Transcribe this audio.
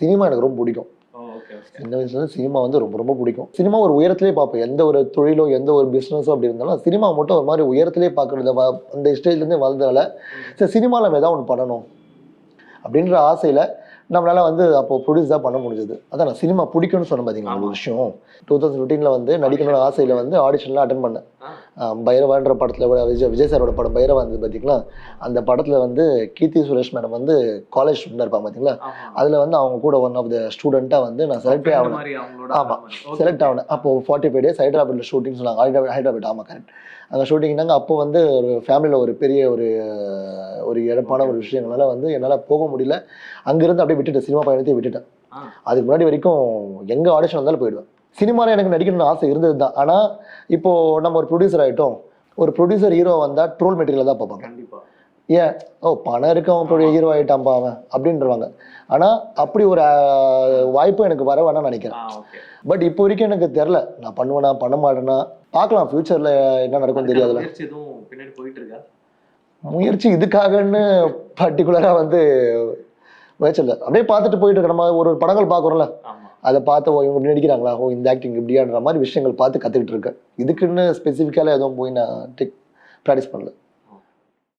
Cinema எனக்கு ரொம்ப பிடிக்கும். சின்ன வயசுல சினிமா வந்து ரொம்ப ரொம்ப பிடிக்கும். சினிமா ஒரு உயரத்திலே பார்ப்பேன். எந்த ஒரு தொழிலோ, எந்த ஒரு பிசினஸோ அப்படி இருந்தாலும் சினிமா மட்டும் ஒரு மாதிரி உயரத்திலே பார்க்கறது. அந்த ஸ்டேஜ்லேருந்தே வளர்ந்ததால சரி சினிமாவில் நம்ம ஏதாவது ஒன்று பண்ணணும் அப்படின்ற ஆசையில் நம்மளால வந்து அப்போ ப்ரொடியூஸ் தான் பண்ண முடிஞ்சது. அதான் நான் சினிமா பிடிக்கும்னு சொன்னேன் பார்த்தீங்களா ஒரு விஷயம். 2015 வந்து நடிக்கணும்னு ஆசையில் வந்து ஆடிஷன்லாம் அட்டன் பண்ணேன். பைரவான்ற படத்தில் விஜய் சாரோட படம் பைரவா இருந்தது பார்த்தீங்களா, அந்த படத்தில் வந்து கீர்த்தி சுரேஷ் மேடம் வந்து காலேஜ் ஸ்டூடெண்டாக இருப்பாங்க பார்த்தீங்களா, அதில் வந்து அவங்க கூட ஒன் ஆஃப் த ஸ்டூடெண்ட்டாக வந்து நான் செலக்டே ஆகணும். ஆமாம், செலக்ட் ஆகினேன். அப்போது 45 days ஹைதராபாத்தில் ஷூட்டிங் சொன்னாங்க. ஹைதராபாத் ஆமாம் கரெக்ட். அங்கே ஷூட்டிங்னாங்க. அப்போ வந்து ஒரு ஃபேமிலியில் ஒரு பெரிய ஒரு இழப்பான ஒரு விஷயங்களால வந்து என்னால் போக முடியல. அங்கேருந்து அப்படியே விட்டுட்டேன், சினிமா பயணத்தையும் விட்டுட்டேன். அதுக்கு முன்னாடி வரைக்கும் எங்கே ஆடிஷன் வந்தாலும் போயிடுவேன். சினிமாவில் எனக்கு நடிக்கணும்னு ஆசை இருந்தது தான். ஆனால் இப்போது நம்ம ஒரு ப்ரொடியூசர் ஆகிட்டோம். ஒரு ப்ரொடியூசர் ஹீரோ வந்தால் ட்ரோல் மெட்டீரியல் தான் பார்ப்பாங்க. கண்டிப்பாக ஏன் பணம் இருக்கு அவன் ஹீரோ ஆகிட்டான்பா அவன் அப்படின்றவாங்க. ஆனால் அப்படி ஒரு வாய்ப்பு எனக்கு வர வேணாம்னு நினைக்கிறேன். பட் இப்போ வரைக்கும் எனக்கு தெரில நான் பண்ணுவேனா பண்ண மாட்டேன்னா பார்க்கலாம். ஃபியூச்சரில் என்ன நடக்கும்னு தெரியாதுல்ல. முயற்சி இதுக்காகன்னு பர்டிகுலராக வந்து முயற்சில்லை. அப்படியே பார்த்துட்டு போயிட்டு இருக்க. நம்ம ஒரு படங்கள் பார்க்குறோம்ல, அதை பார்த்து இவங்க இப்படி நடிக்கிறாங்களா, இந்த ஆக்டிங் இப்படியான்ற மாதிரி விஷயங்கள் பார்த்து கற்றுக்கிட்டு இருக்கேன். இதுக்குன்னு ஸ்பெசிஃபிக்காக எதுவும் போய் நான் ப்ராக்டிஸ் பண்ணல.